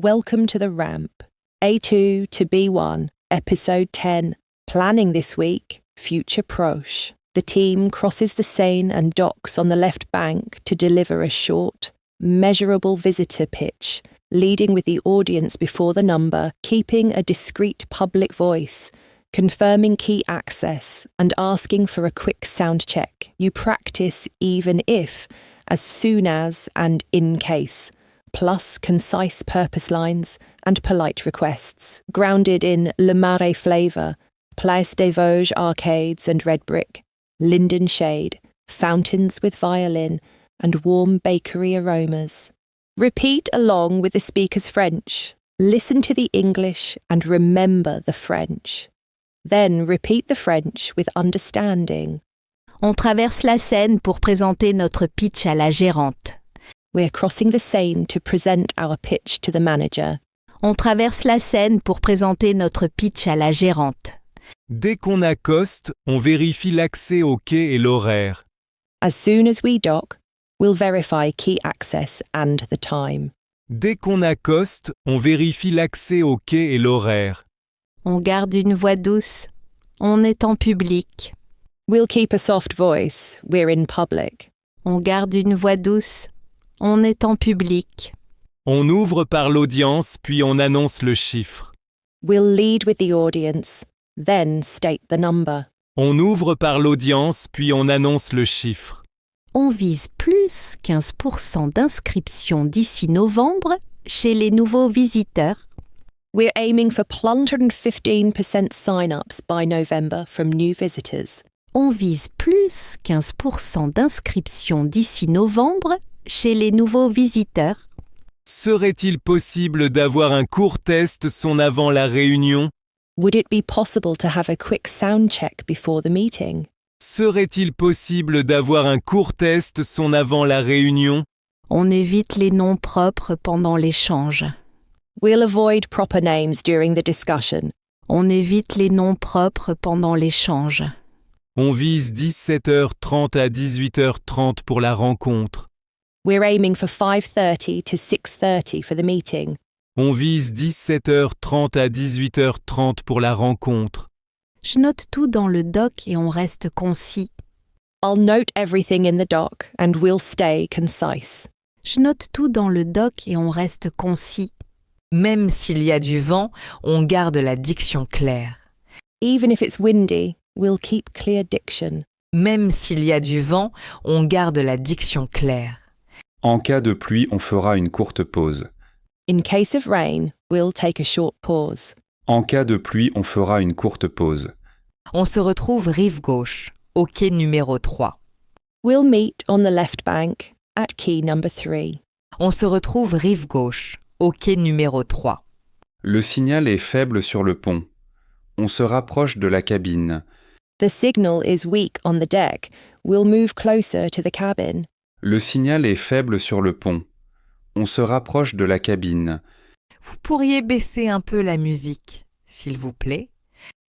welcome to the ramp. A2 to B1, episode 10. Planning this week, future proche. The team crosses the Seine and docks on the left bank to deliver a short, measurable visitor pitch, leading with the audience before the number, keeping a discreet public voice, confirming key access, and asking for a quick sound check. You practice even if, as soon as, and in case, plus concise purpose lines and polite requests, grounded in Le Marais flavour, Place des Vosges arcades and red brick, linden shade, fountains with violin, and warm bakery aromas. Repeat along with the speaker's French. Listen to the English and remember the French. Then repeat the French with understanding. On traverse la Seine pour présenter notre pitch à la gérante. We're crossing the Seine to present our pitch to the manager. On traverse la Seine pour présenter notre pitch à la gérante. Dès qu'on accoste, on vérifie l'accès au quai et l'horaire. As soon as we dock, we'll verify key access and the time. Dès qu'on accoste, on vérifie l'accès au quai et l'horaire. On garde une voix douce. On est en public. We'll keep a soft voice. We're in public. On garde une voix douce. On est en public. On ouvre par l'audience, puis on annonce le chiffre. We'll lead with the audience, then state the number. On ouvre par l'audience, puis on annonce le chiffre. On vise plus 15% d'inscriptions d'ici novembre chez les nouveaux visiteurs. We're aiming for 115% sign-ups by November from new visitors. On vise plus 15% d'inscriptions d'ici novembre chez les nouveaux visiteurs. Serait-il possible d'avoir un court test son avant la réunion? Would it be possible to have a quick sound check before the meeting? Serait-il possible d'avoir un court test son avant la réunion? On évite les noms propres pendant l'échange. We'll avoid proper names during the discussion. On évite les noms propres pendant l'échange. On vise 17h30 à 18h30 pour la rencontre. We're aiming for 5:30 to 6:30 for the meeting. On vise 17h30 à 18h30 pour la rencontre. Je note tout dans le doc et on reste concis. I'll note everything in the doc and we'll stay concise. Je note tout dans le doc et on reste concis. Même s'il y a du vent, on garde la diction claire. Even if it's windy, we'll keep clear diction. Même s'il y a du vent, on garde la diction claire. En cas de pluie, on fera une courte pause. In case of rain, we'll take a short pause. En cas de pluie, on fera une courte pause. On se retrouve rive gauche, au quai numéro 3. We'll meet on the left bank at quay number 3. On se retrouve rive gauche, au quai numéro 3. Le signal est faible sur le pont. On se rapproche de la cabine. The signal is weak on the deck. We'll move closer to the cabin. Le signal est faible sur le pont. On se rapproche de la cabine. Vous pourriez baisser un peu la musique, s'il vous plaît?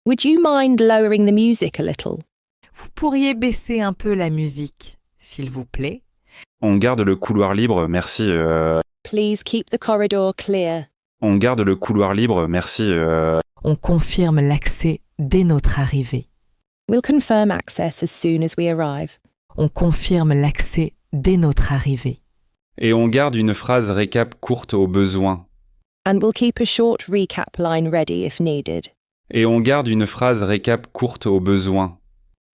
Would you mind lowering the music a little? Vous pourriez baisser un peu la musique, s'il vous plaît? On garde le couloir libre, merci. Please keep the corridor clear. On garde le couloir libre, merci. On confirme l'accès dès notre arrivée. We'll confirm access as soon as we arrive. On confirme l'accès dès notre arrivée. Et on garde une phrase récap courte au besoin. And we'll keep a short recap line ready if needed. Et on garde une phrase récap courte au besoin.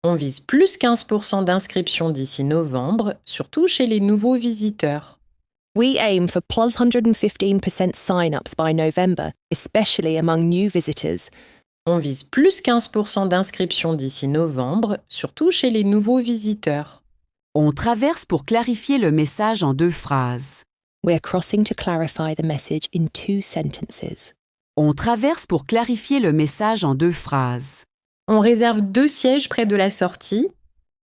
On vise plus 15% d'inscriptions d'ici novembre, surtout chez les nouveaux visiteurs. We aim for plus 115% sign-ups by November, especially among new visitors. On vise plus 15% d'inscriptions d'ici novembre, surtout chez les nouveaux visiteurs. On traverse pour clarifier le message en 2 phrases. We're crossing to clarify the message in 2 sentences. On traverse pour clarifier le message en 2 phrases. On réserve 2 sièges près de la sortie.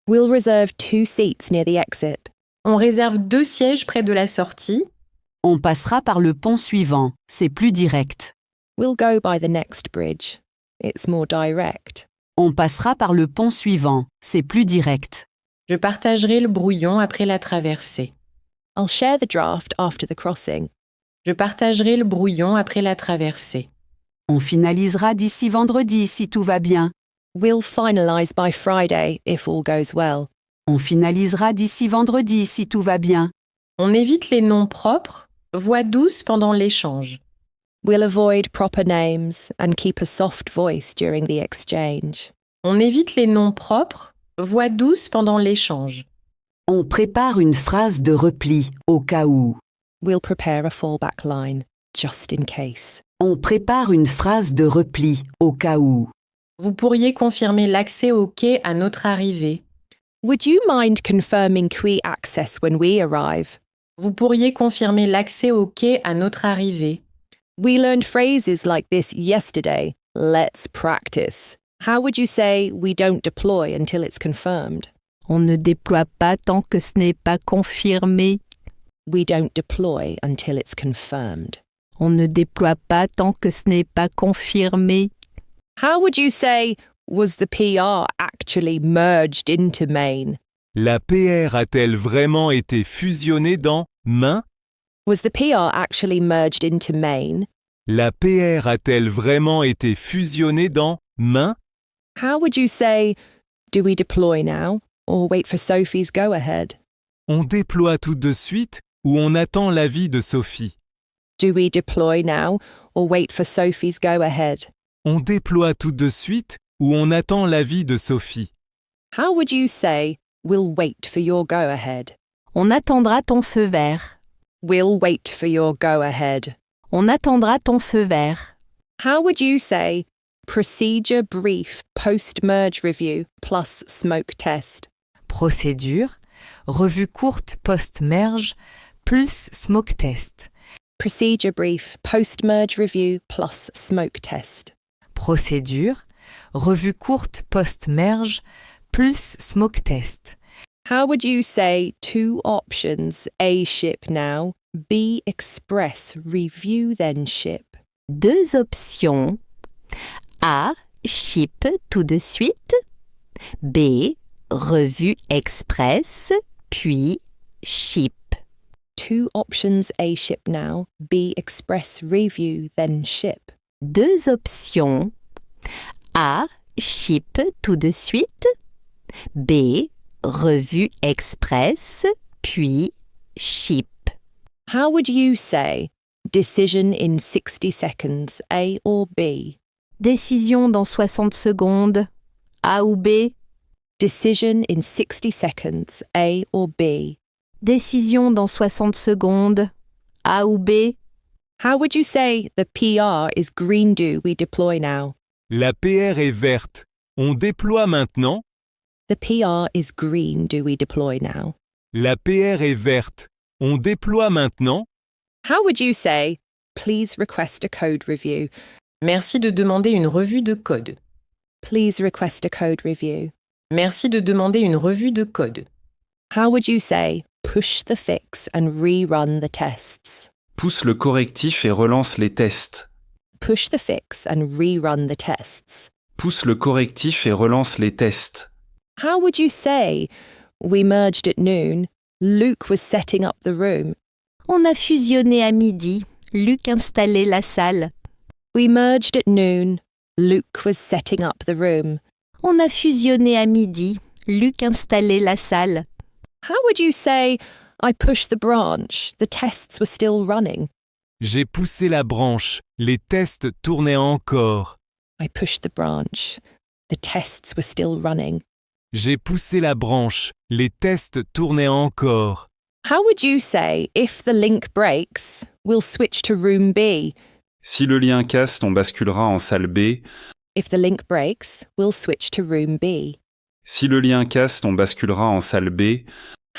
We'll reserve 2 seats near the exit. On réserve 2 sièges près de la sortie. On passera par le pont suivant, c'est plus direct. We'll go by the next bridge. It's more direct. On passera par le pont suivant, c'est plus direct. Je partagerai le brouillon après la traversée. I'll share the draft after the crossing. Je partagerai le brouillon après la traversée. On finalisera d'ici vendredi si tout va bien. We'll finalise by Friday if all goes well. On finalisera d'ici vendredi si tout va bien. On évite les noms propres, voix douce pendant l'échange. We'll avoid proper names and keep a soft voice during the exchange. On évite les noms propres, voix douce pendant l'échange. On prépare une phrase de repli au cas où. We'll prepare a fallback line, just in case. On prépare une phrase de repli au cas où. Vous pourriez confirmer l'accès au quai à notre arrivée. Would you mind confirming quay access when we arrive? Vous pourriez confirmer l'accès au quai à notre arrivée. We learned phrases like this yesterday. Let's practice. How would you say we don't deploy until it's confirmed? On ne déploie pas tant que ce n'est pas confirmé. We don't deploy until it's confirmed. On ne déploie pas tant que ce n'est pas confirmé. How would you say, was the PR actually merged into Maine? La PR a-t-elle vraiment été fusionnée dans Main? Was the PR actually merged into Maine? La PR a-t-elle vraiment été fusionnée dans Main? How would you say, do we deploy now or wait for Sophie's go-ahead? On déploie tout de suite ou on attend l'avis de Sophie? Do we deploy now or wait for Sophie's go-ahead? On déploie tout de suite ou on attend l'avis de Sophie? How would you say, we'll wait for your go-ahead? On attendra ton feu vert. We'll wait for your go-ahead. On attendra ton feu vert. How would you say, procedure brief post-merge review plus smoke test? Procédure, revue courte post-merge, plus smoke test. Procedure brief post-merge review plus smoke test. Procédure, revue courte post-merge, plus smoke test. How would you say two options, A ship now, B express review then ship? Deux options. A. Ship tout de suite. B. Revue express, puis ship. Two options, A ship now, B express review then ship. Deux options. A. Ship tout de suite. B. Revue express, puis ship. How would you say, decision in 60 seconds, A or B? Décision dans 60 secondes. A ou B? Decision in 60 seconds, A or B? Décision dans 60 secondes. A ou B? How would you say the PR is green, do we deploy now? La PR est verte. On déploie maintenant? The PR is green, do we deploy now? La PR est verte. On déploie maintenant? How would you say, please request a code review? Merci de demander une revue de code. Please request a code review. Merci de demander une revue de code. How would you say, push the fix and rerun the tests? Pousse le correctif et relance les tests. Push the fix and rerun the tests. Pousse le correctif et relance les tests. How would you say, we merged at noon, Luke was setting up the room? On a fusionné à midi. Luc installait la salle. We merged at noon, Luke was setting up the room. On a fusionné à midi. Luc installait la salle. How would you say, I pushed the branch, the tests were still running? J'ai poussé la branche. Les tests tournaient encore. I pushed the branch, the tests were still running. J'ai poussé la branche. Les tests tournaient encore. How would you say, if the link breaks, we'll switch to room B? Si le lien casse, on basculera en salle B. If the link breaks, we'll switch to room B. Si le lien casse, on basculera en salle B.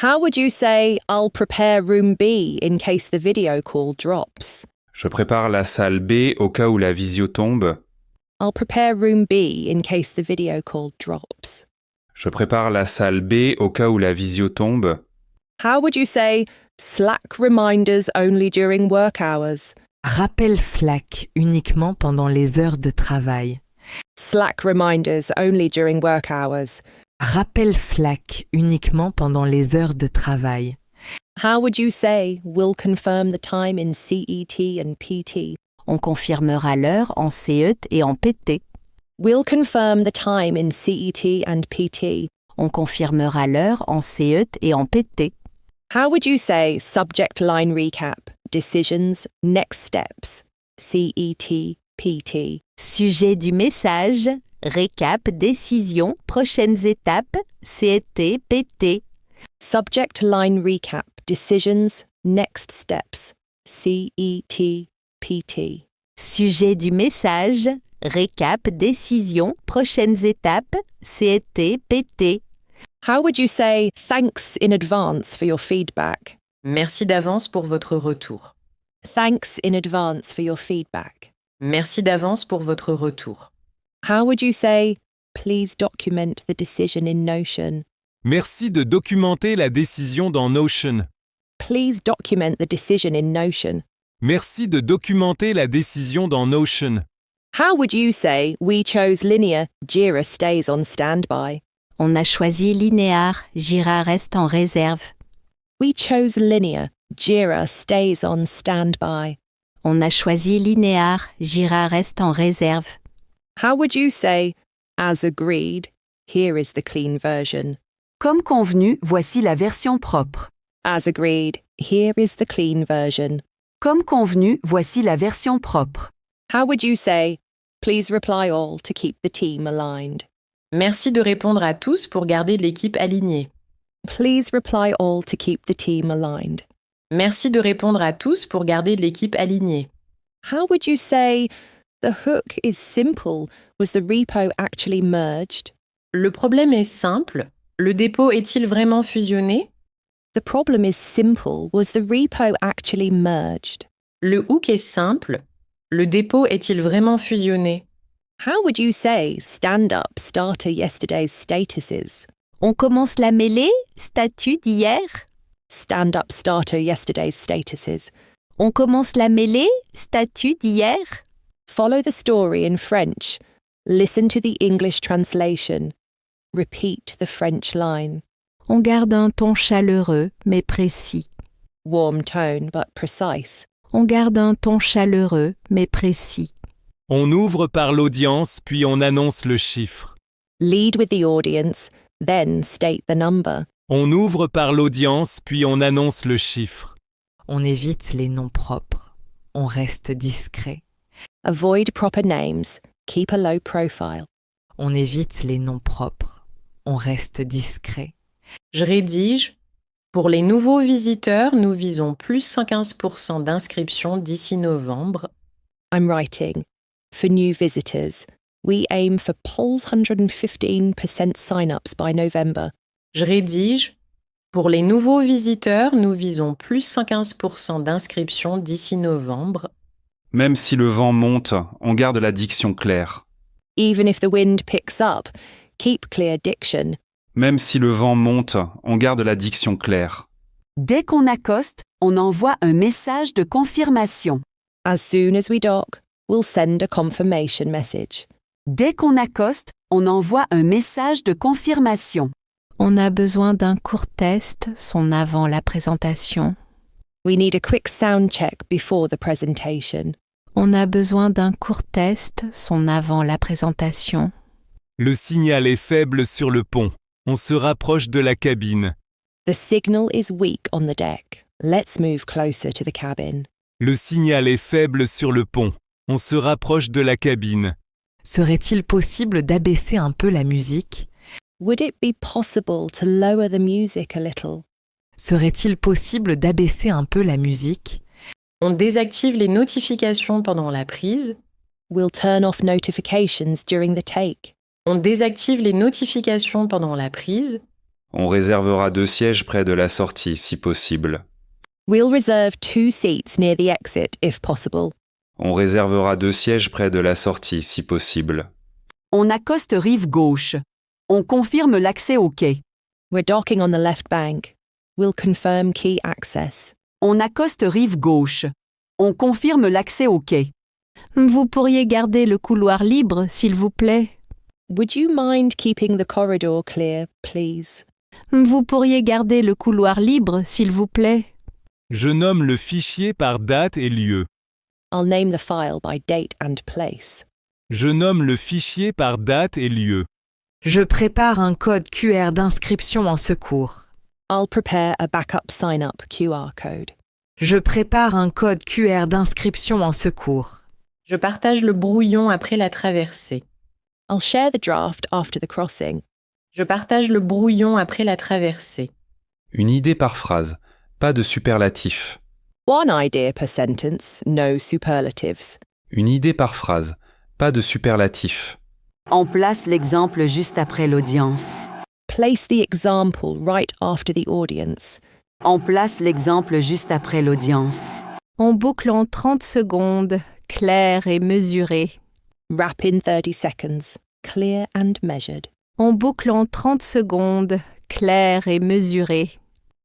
How would you say, I'll prepare room B in case the video call drops? Je prépare la salle B au cas où la visio tombe. I'll prepare room B in case the video call drops. Je prépare la salle B au cas où la visio tombe. How would you say, Slack reminders only during work hours? Rappel Slack uniquement pendant les heures de travail. Slack reminders only during work hours. Rappel Slack uniquement pendant les heures de travail. How would you say we'll confirm the time in CET and PT? On confirmera l'heure en CET et en PT. We'll confirm the time in CET and PT. On confirmera l'heure en CET et en PT. How would you say subject line recap, decisions, next steps, CET, PT? Sujet du message, récap, décision, prochaines étapes, CET, PT. Subject line recap, decisions, next steps, CET, PT. Sujet du message, récap, décision, prochaines étapes, CET, PT. How would you say thanks in advance for your feedback? Merci d'avance pour votre retour. Thanks in advance for your feedback. Merci d'avance pour votre retour. How would you say please document the decision in Notion? Merci de documenter la décision dans Notion. Please document the decision in Notion. Merci de documenter la décision dans Notion. How would you say we chose linear, Jira stays on standby? On a choisi linéaire, Jira reste en réserve. We chose linear, Jira stays on standby. On a choisi linéaire, Jira reste en réserve. How would you say as agreed, here is the clean version? Comme convenu, voici la version propre. As agreed, here is the clean version. Comme convenu, voici la version propre. How would you say please reply all to keep the team aligned? Merci de répondre à tous pour garder l'équipe alignée. Please reply all to keep the team aligned. Merci de répondre à tous pour garder l'équipe alignée. How would you say the hook is simple? Was the repo actually merged? Le problème est simple. Le dépôt est-il vraiment fusionné? The problem is simple. Was the repo actually merged? Le hook est simple. Le dépôt est-il vraiment fusionné? How would you say stand up starter yesterday's statuses? On commence la mêlée, statut d'hier. Stand up starter yesterday's statuses. On commence la mêlée, statut d'hier. Follow the story in French. Listen to the English translation. Repeat the French line. On garde un ton chaleureux mais précis. Warm tone but precise. On garde un ton chaleureux mais précis. On ouvre par l'audience, puis on annonce le chiffre. Lead with the audience, then state the number. On ouvre par l'audience, puis on annonce le chiffre. On évite les noms propres. On reste discret. Avoid proper names. Keep a low profile. On évite les noms propres. On reste discret. Je rédige. Pour les nouveaux visiteurs, nous visons plus 115% d'inscriptions d'ici novembre. I'm writing. For new visitors, we aim for plus 115% sign-ups by November. Je rédige. Pour les nouveaux visiteurs, nous visons plus 115% d'inscriptions d'ici novembre. Même si le vent monte, on garde la diction claire. Even if the wind picks up, keep clear diction. Même si le vent monte, on garde la diction claire. Dès qu'on accoste, on envoie un message de confirmation. As soon as we dock, we'll send a confirmation message. Dès qu'on accoste, on envoie un message de confirmation. On a besoin d'un court test, son avant la présentation. We need a quick sound check before the presentation. On a besoin d'un court test, son avant la présentation. Le signal est faible sur le pont. On se rapproche de la cabine. The signal is weak on the deck. Let's move closer to the cabin. Le signal est faible sur le pont. On se rapproche de la cabine. Serait-il possible d'abaisser un peu la musique? Would it be possible to lower the music a little? Serait-il possible d'abaisser un peu la musique? On désactive les notifications pendant la prise. We'll turn off notifications during the take. On désactive les notifications pendant la prise. On réservera 2 sièges près de la sortie si possible. We'll reserve 2 seats near the exit if possible. On réservera 2 sièges près de la sortie si possible. On accoste rive gauche. On confirme l'accès au quai. We're docking on the left bank. We'll confirm quay access. On accoste rive gauche. On confirme l'accès au quai. Vous pourriez garder le couloir libre, s'il vous plaît. Would you mind keeping the corridor clear, please? Vous pourriez garder le couloir libre, s'il vous plaît. Je nomme le fichier par date et lieu. I'll name the file by date and place. Je nomme le fichier par date et lieu. Je prépare un code QR d'inscription en secours. I'll prepare a backup sign-up QR code. Je prépare un code QR d'inscription en secours. Je partage le brouillon après la traversée. I'll share the draft after the crossing. Je partage le brouillon après la traversée. Une idée par phrase, pas de superlatif. One idea per sentence, no superlatives. Une idée par phrase, pas de superlatif. On place l'exemple juste après l'audience. Place the example right after the audience. On place l'exemple juste après l'audience. On boucle en 30 secondes, clair et mesuré. Wrap in 30 seconds, clear and measured. On boucle en 30 secondes, clair et mesuré.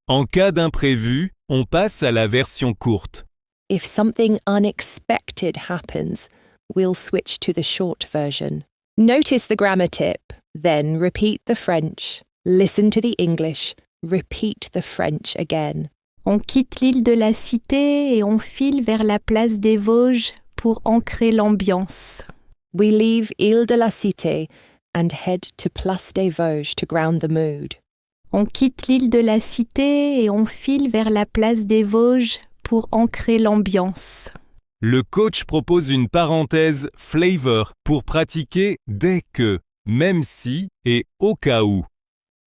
En cas d'imprévu, on passe à la version courte. If something unexpected happens, we'll switch to the short version. Notice the grammar tip, then repeat the French. Listen to the English, repeat the French again. On quitte l'île de la Cité et on file vers la place des Vosges pour ancrer l'ambiance. We leave Île de la Cité and head to Place des Vosges to ground the mood. On quitte l'île de la Cité et on file vers la place des Vosges pour ancrer l'ambiance. Le coach propose une parenthèse flavor pour pratiquer dès que, même si et au cas où.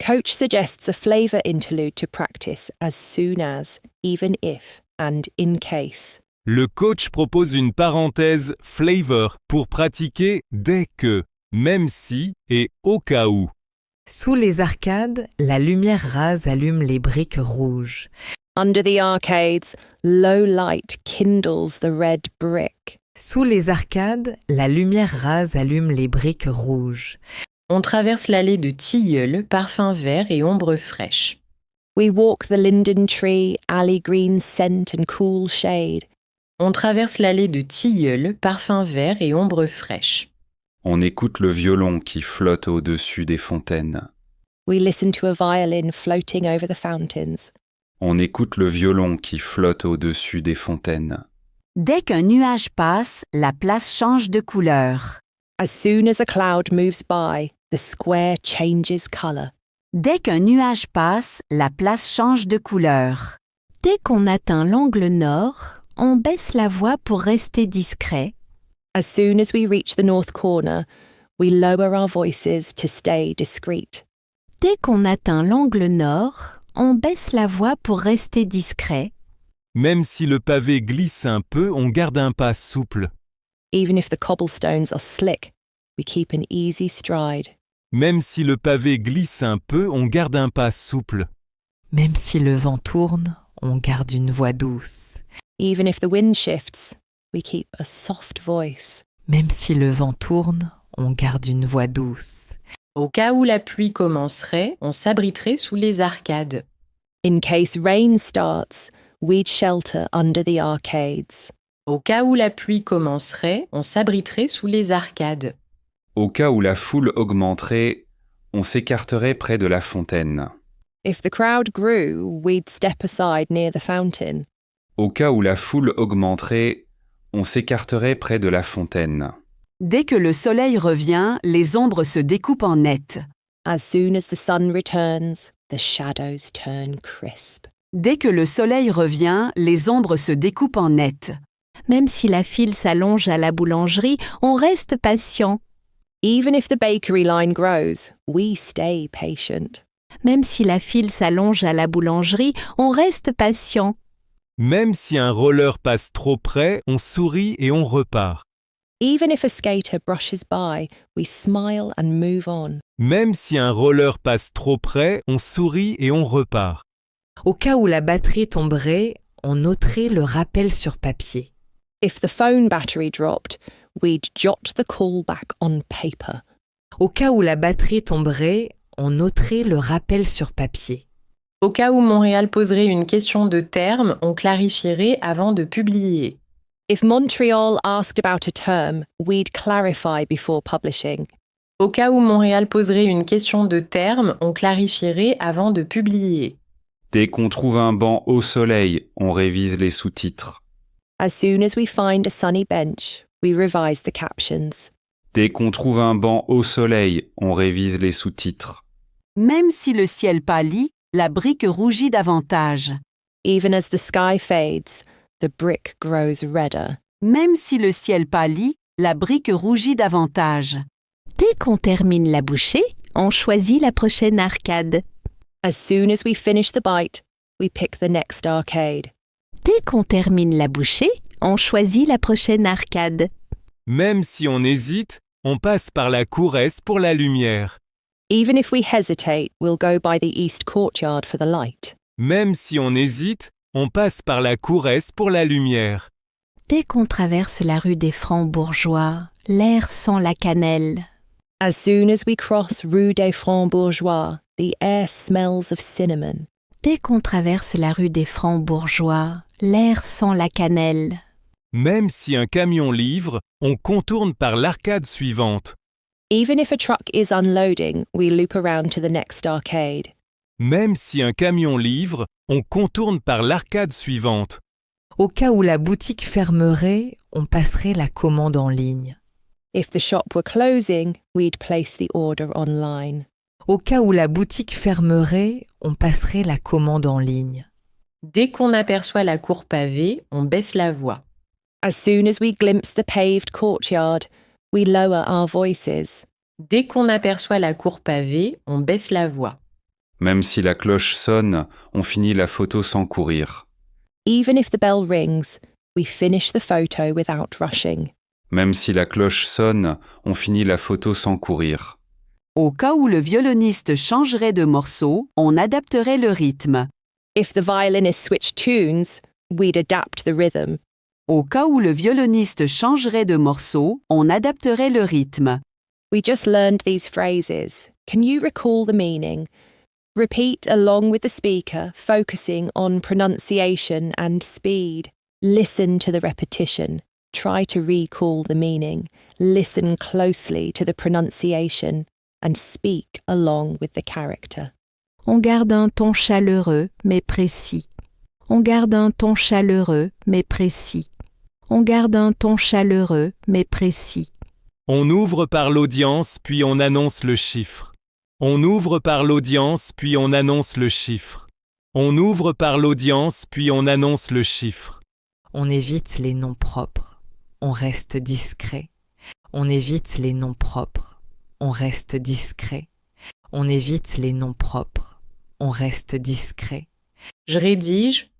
Coach suggests a flavour interlude to practice as soon as, even if, and in case. Le coach propose une parenthèse flavor pour pratiquer dès que, même si et au cas où. Sous les arcades, la lumière rase allume les briques rouges. Under the arcades, low light kindles the red brick. Sous les arcades, la lumière rase allume les briques rouges. On traverse l'allée de tilleul, parfum vert et ombre fraîche. We walk the linden tree, alley green scent and cool shade. On traverse l'allée de tilleul, parfum vert et ombre fraîche. On écoute le violon qui flotte au-dessus des fontaines. We listen to a violin floating over the fountains. On écoute le violon qui flotte au-dessus des fontaines. Dès qu'un nuage passe, la place change de couleur. As soon as a cloud moves by, the square changes colour. Dès qu'un nuage passe, la place change de couleur. Dès qu'on atteint l'angle nord, on baisse la voix pour rester discret. As soon as we reach the north corner, we lower our voices to stay discreet. Dès qu'on atteint l'angle nord, on baisse la voix pour rester discret. Même si le pavé glisse un peu, on garde un pas souple. Even if the cobblestones are slick, we keep an easy stride. Même si le pavé glisse un peu, on garde un pas souple. Même si le vent tourne, on garde une voix douce. Even if the wind shifts, we keep a soft voice. Même si le vent tourne, on garde une voix douce. Au cas où la pluie commencerait, on s'abriterait sous les arcades. In case rain starts, we'd shelter under the arcades. Au cas où la pluie commencerait, on s'abriterait sous les arcades. Au cas où la foule augmenterait, on s'écarterait près de la fontaine. If the crowd grew, we'd step aside near the fountain. Au cas où la foule augmenterait, on s'écarterait près de la fontaine. Dès que le soleil revient, les ombres se découpent en net. As soon as the sun returns, the shadows turn crisp. Dès que le soleil revient, les ombres se découpent en net. Même si la file s'allonge à la boulangerie, on reste patient. Even if the bakery line grows, we stay patient. Même si la file s'allonge à la boulangerie, on reste patient. Même si un roller passe trop près, on sourit et on repart. Even if a skater brushes by, we smile and move on. Même si un roller passe trop près, on sourit et on repart. Au cas où la batterie tomberait, on noterait le rappel sur papier. If the phone battery dropped, we'd jot the call back on paper. Au cas où la batterie tomberait, on noterait le rappel sur papier. Au cas où Montréal poserait une question de terme, on clarifierait avant de publier. If Montreal asked about a term, we'd clarify before publishing. Au cas où Montréal poserait une question de terme, on clarifierait avant de publier. Dès qu'on trouve un banc au soleil, on révise les sous-titres. As soon as we find a sunny bench, we revise the captions. Dès qu'on trouve un banc au soleil, on révise les sous-titres. Même si le ciel pâlit, la brique rougit davantage. Even as the sky fades, the brick grows redder. Même si le ciel pâlit, la brique rougit davantage. Dès qu'on termine la bouchée, on choisit la prochaine arcade. As soon as we finish the bite, we pick the next arcade. Dès qu'on termine la bouchée, on choisit la prochaine arcade. Même si on hésite, on passe par la cour est pour la lumière. Even if we hesitate, we'll go by the east courtyard for the light. Même si on hésite, on passe par la cour est pour la lumière. Dès qu'on traverse la rue des Francs-Bourgeois, l'air sent la cannelle. As soon as we cross Rue des Francs-Bourgeois, the air smells of cinnamon. Dès qu'on traverse la rue des Francs-Bourgeois, l'air sent la cannelle. Même si un camion livre, on contourne par l'arcade suivante. Even if a truck is unloading, we loop around to the next arcade. Même si un camion livre, on contourne par l'arcade suivante. Au cas où la boutique fermerait, on passerait la commande en ligne. If the shop were closing, we'd place the order online. Au cas où la boutique fermerait, on passerait la commande en ligne. Dès qu'on aperçoit la cour pavée, on baisse la voix. As soon as we glimpse the paved courtyard, we lower our voices. Dès qu'on aperçoit la cour pavée, on baisse la voix. Même si la cloche sonne, on finit la photo sans courir. Even if the bell rings, we finish the photo without rushing. Même si la cloche sonne, on finit la photo sans courir. Au cas où le violoniste changerait de morceau, on adapterait le rythme. If the violinist switched tunes, we'd adapt the rhythm. Au cas où le violoniste changerait de morceau, on adapterait le rythme. We just learned these phrases. Can you recall the meaning? Repeat along with the speaker, focusing on pronunciation and speed. Listen to the repetition. Try to recall the meaning. Listen closely to the pronunciation and speak along with the character. On garde un ton chaleureux mais précis. On garde un ton chaleureux mais précis. On garde un ton chaleureux mais précis. On ouvre par l'audience, puis on annonce le chiffre. On ouvre par l'audience, puis on annonce le chiffre. On ouvre par l'audience, puis on annonce le chiffre. On évite les noms propres. On reste discret. On évite les noms propres. On reste discret. On évite les noms propres. On reste discret. Je rédige.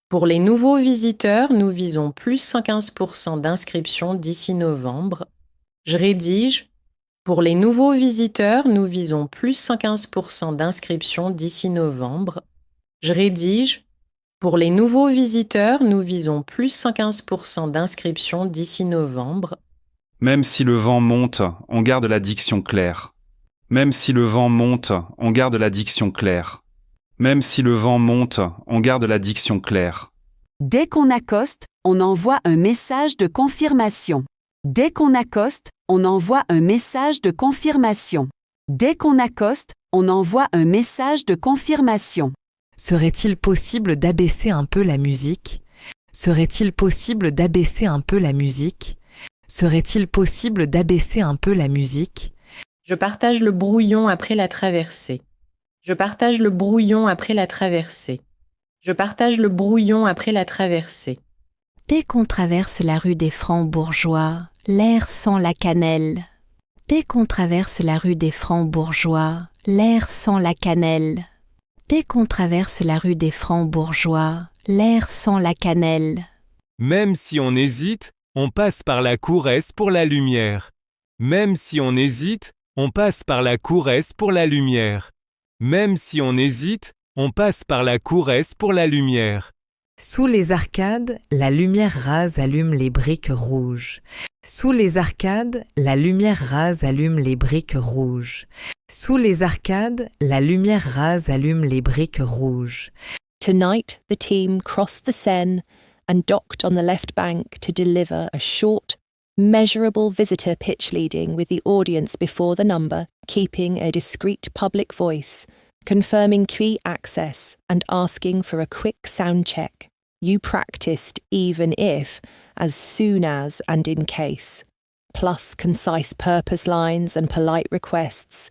Pour les nouveaux visiteurs, nous visons plus 115% d'inscriptions d'ici novembre. Je rédige. Pour les nouveaux visiteurs, nous visons plus 115% d'inscriptions d'ici novembre. Je rédige. Pour les nouveaux visiteurs, nous visons plus 115% d'inscriptions d'ici novembre. Même si le vent monte, on garde la diction claire. Même si le vent monte, on garde la diction claire. Même si le vent monte, on garde la diction claire. Dès qu'on accoste, on envoie un message de confirmation. Dès qu'on accoste, on envoie un message de confirmation. Dès qu'on accoste, on envoie un message de confirmation. Serait-il possible d'abaisser un peu la musique? Serait-il possible d'abaisser un peu la musique? Serait-il possible d'abaisser un peu la musique? Je partage le brouillon après la traversée. Je partage le brouillon après la traversée. Je partage le brouillon après la traversée. Dès qu'on traverse la rue des Francs-Bourgeois, l'air sent la cannelle. Dès qu'on traverse la rue des Francs-Bourgeois, l'air sent la cannelle. Dès qu'on traverse la rue des Francs-Bourgeois, l'air sent la cannelle. Même si on hésite, on passe par la cour est pour la lumière. Même si on hésite, on passe par la cour est pour la lumière. Même si on hésite, on passe par la cour est pour la lumière. Sous les arcades, la lumière rase allume les briques rouges. Sous les arcades, la lumière rase allume les briques rouges. Sous les arcades, la lumière rase allume les briques rouges. Tonight, the team crossed the Seine and docked on the left bank to deliver a short, measurable visitor pitch leading with the audience before the number, keeping a discreet public voice, confirming key access, and asking for a quick sound check. You practiced even if, as soon as, and in case. Plus concise purpose lines and polite requests,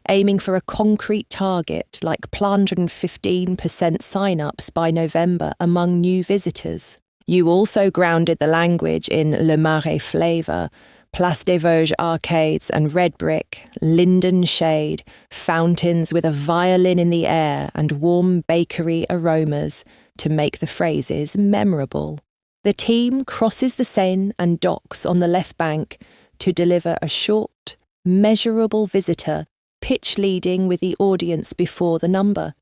aiming for a concrete target like 115% sign-ups by November among new visitors. You also grounded the language in Le Marais flavour, Place des Vosges arcades and red brick, linden shade, fountains with a violin in the air and warm bakery aromas to make the phrases memorable. The team crosses the Seine and docks on the left bank to deliver a short, measurable visitor, pitch leading with the audience before the number,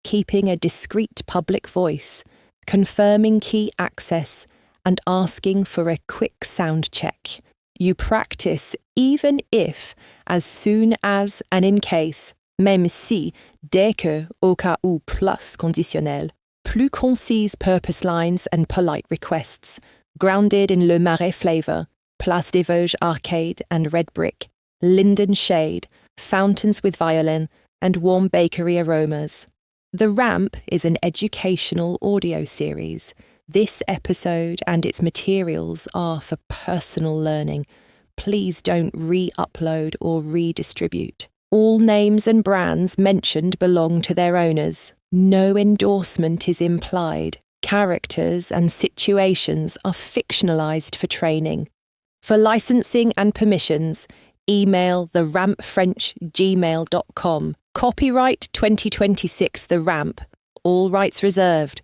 keeping a discreet public voice, confirming key access, and asking for a quick sound check. You practice even if, as soon as, and in case, même si, dès que, au cas où plus conditionnel, plus concise purpose lines and polite requests, grounded in Le Marais flavour, Place des Vosges arcade and red brick, linden shade, fountains with violin, and warm bakery aromas. The Ramp is an educational audio series. This episode and its materials are for personal learning. Please don't re-upload or redistribute. All names and brands mentioned belong to their owners. No endorsement is implied. Characters and situations are fictionalized for training. For licensing and permissions, email therampfrench@gmail.com. Copyright 2026 The Ramp. All rights reserved.